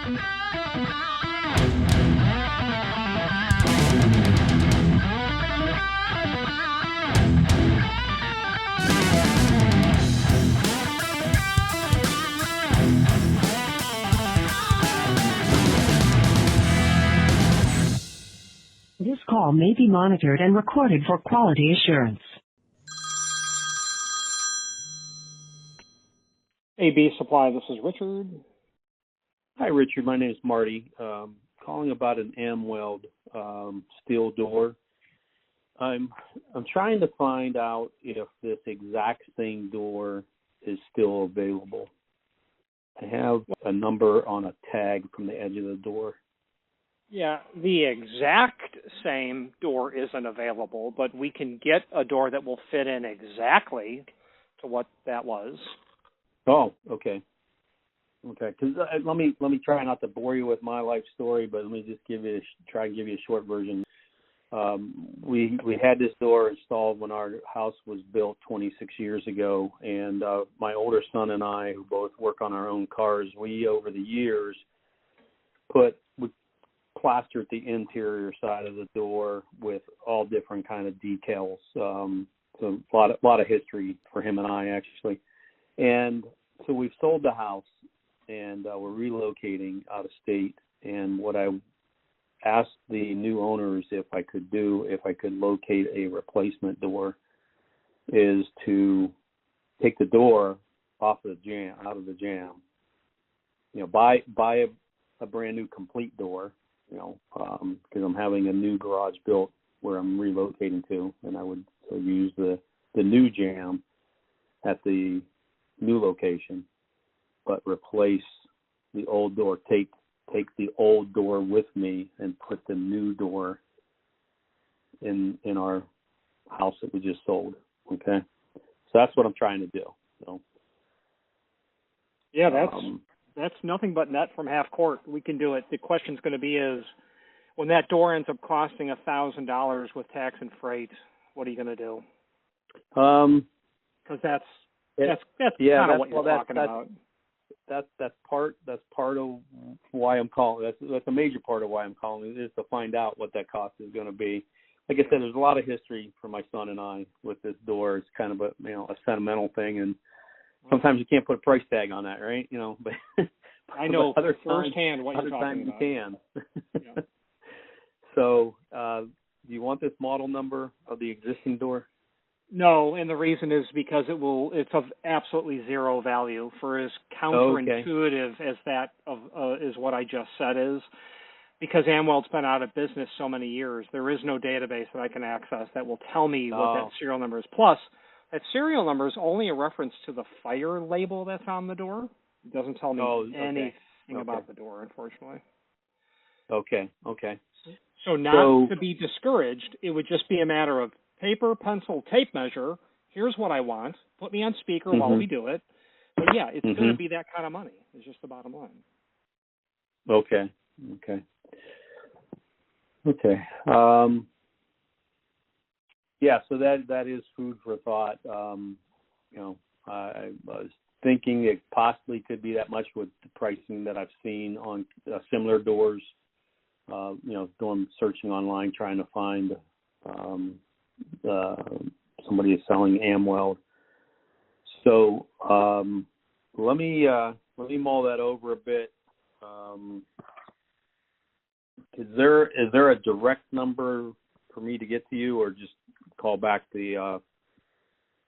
This call may be monitored and recorded for quality assurance. AB Supply, this is Richard. Hi, Richard. My name is Marty. Calling about an Amweld steel door. I'm trying to find out if this exact same door is still available. I have a number on a tag from the edge of the door. Yeah, the exact same door isn't available, but we can get a door that will fit in exactly to what that was. Oh, okay. Okay, because let me try not to bore you with my life story, but let me just try and give you a short version. We had this door installed when our house was built 26 years ago, and my older son and I, who both work on our own cars, we over the years we plastered the interior side of the door with all different kind of decals. So a lot of history for him and I actually, and so we've sold the house. And we're relocating out of state. And what I asked the new owners if I could locate a replacement door, is to take the door out of the jam. You know, buy a brand new complete door. You know, because I'm having a new garage built where I'm relocating to, and I would use the new jam at the new location, but replace the old door, take the old door with me and put the new door in our house that we just sold. Okay. So that's what I'm trying to do. So yeah, that's nothing but net from half court. We can do it. The question's going to be is when that door ends up costing $1,000 with tax and freight, what are you going to do? Because that's kind of what you're talking about. That's part of why I'm calling. That's a major part of why I'm calling, is to find out what that cost is going to be. Like I said, there's a lot of history for my son and I with this door. It's kind of a sentimental thing, and sometimes you can't put a price tag on that, right? You know, but I know other firsthand what you're talking about. You can. Yeah. So, do you want this model number of the existing door? No, and the reason is because it's of absolutely zero value. For as counterintuitive as that is what I just said is, because Amweld's been out of business so many years, there is no database that I can access that will tell me what that serial number is. Plus, that serial number is only a reference to the fire label that's on the door. It doesn't tell me anything about the door, unfortunately. Okay. So not to be discouraged, it would just be a matter of paper, pencil, tape measure. Here's what I want. Put me on speaker while we do it. But yeah, it's going to be that kind of money. It's just the bottom line. Okay. Yeah, so that is food for thought. I was thinking it possibly could be that much with the pricing that I've seen on similar doors. Doing searching online, trying to find somebody is selling Amweld. So let me mull that over a bit. Is there a direct number for me to get to you, or just call back the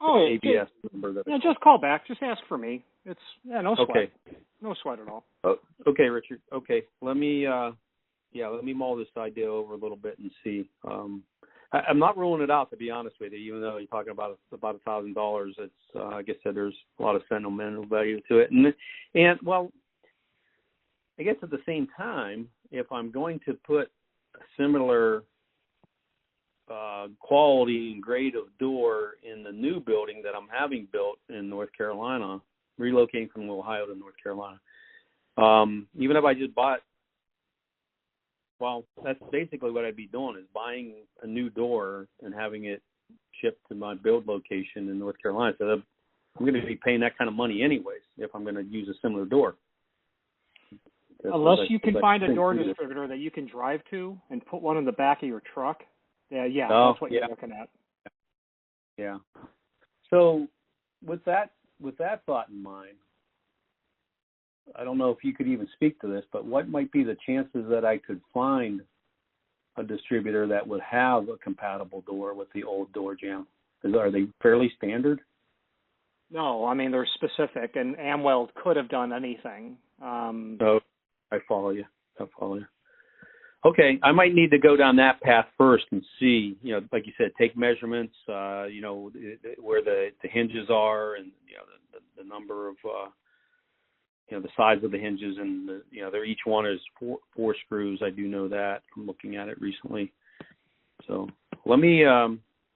ABS number? Just call back. Just ask for me. It's no sweat. Okay. No sweat at all. Oh, okay, Richard. Okay, let me mull this idea over a little bit and see. I'm not ruling it out, to be honest with you, even though you're talking about $1,000. It's like I said, there's a lot of sentimental value to it, and well, I guess at the same time, if I'm going to put a similar quality and grade of door in the new building that I'm having built in North Carolina, relocating from Ohio to North Carolina, even if I just bought, well, that's basically what I'd be doing, is buying a new door and having it shipped to my build location in North Carolina. So I'm going to be paying that kind of money anyways if I'm going to use a similar door. Unless you can find a door distributor that you can drive to and put one in the back of your truck. That's what you're looking at. Yeah. So with that thought in mind, I don't know if you could even speak to this, but what might be the chances that I could find a distributor that would have a compatible door with the old door jamb? Are they fairly standard? No, I mean, they're specific, and Amweld could have done anything. So I follow you. Okay, I might need to go down that path first and see, like you said, take measurements, where the hinges are, and the number of, the size of the hinges, and they're each one is four screws. I do know that from looking at it recently. So let me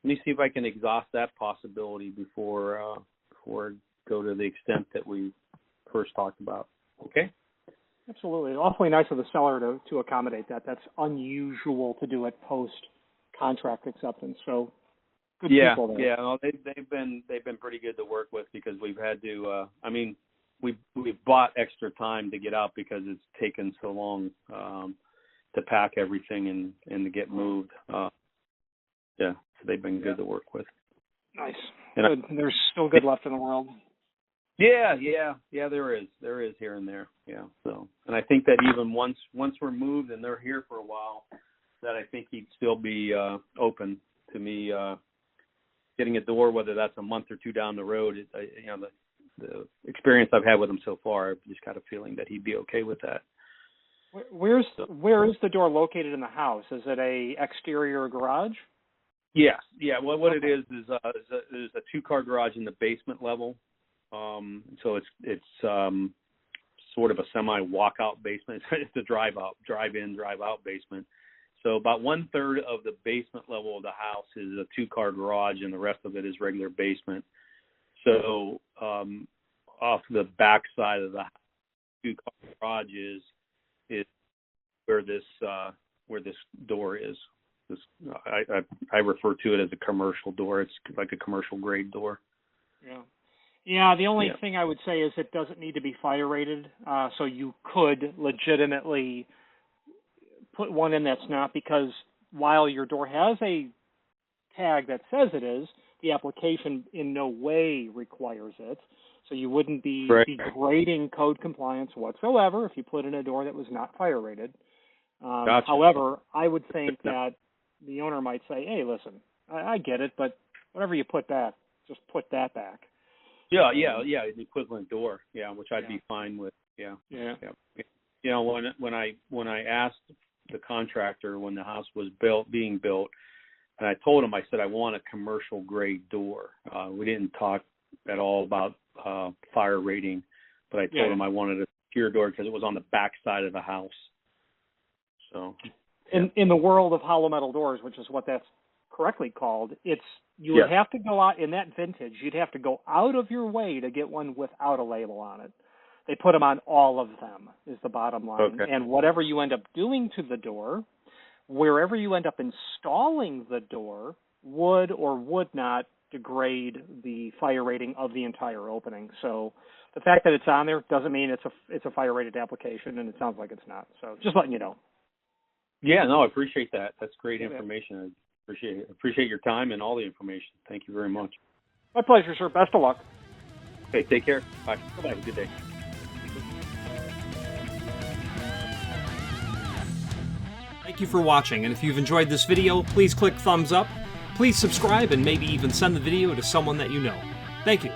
see if I can exhaust that possibility before I go to the extent that we first talked about. Okay. Absolutely. Awfully nice of the seller to accommodate that. That's unusual to do at post-contract acceptance. So good people there. Yeah. No, they've been pretty good to work with, because we've had to. We've bought extra time to get out because it's taken so long to pack everything and to get moved. So they've been good to work with. Nice. Good. There's still good left in the world. Yeah, there is here and there. Yeah. So, and I think that even once we're moved and they're here for a while, that I think he'd still be open to me getting a door, whether that's a month or two down the road. The experience I've had with him so far, I've just got a feeling that he'd be okay with that. Where is the door located in the house? Is it a exterior garage? Yes. Yeah. Well, what it is there's a two-car garage in the basement level. So it's sort of a semi-walkout basement. It's a drive-in, drive-out basement. So about 1/3 of the basement level of the house is a two-car garage, and the rest of it is regular basement. So off the back side of the two-car garage is where this door is. I refer to it as a commercial door. It's like a commercial grade door. Yeah. The only thing I would say is it doesn't need to be fire rated. So you could legitimately put one in that's not, because while your door has a tag that says it is, the application in no way requires it. So you wouldn't be degrading code compliance whatsoever if you put in a door that was not fire rated. Gotcha. However, I would think that the owner might say, hey, listen, I get it, but whatever you put back, just put that back. Yeah, the equivalent door, which I'd be fine with. Yeah. When I asked the contractor when the house was being built, and I told him, I said, I want a commercial grade door. We didn't talk at all about fire rating, but I told him I wanted a secure door because it was on the back side of the house. So, in the world of hollow metal doors, which is what that's correctly called, you would have to go out in that vintage. You'd have to go out of your way to get one without a label on it. They put them on all of them, is the bottom line. Okay. And whatever you end up doing to the door, wherever you end up installing the door, would or would not degrade the fire rating of the entire opening. So the fact that it's on there doesn't mean it's a fire rated application, and it sounds like it's not. So just letting you know. Yeah, no, I appreciate that. That's great information. I appreciate your time and all the information. Thank you very much. My pleasure, sir. Best of luck. Okay, take care. Bye. Have a good day. Thank you for watching, and if you've enjoyed this video, please click thumbs up. Please subscribe and maybe even send the video to someone that you know. Thank you.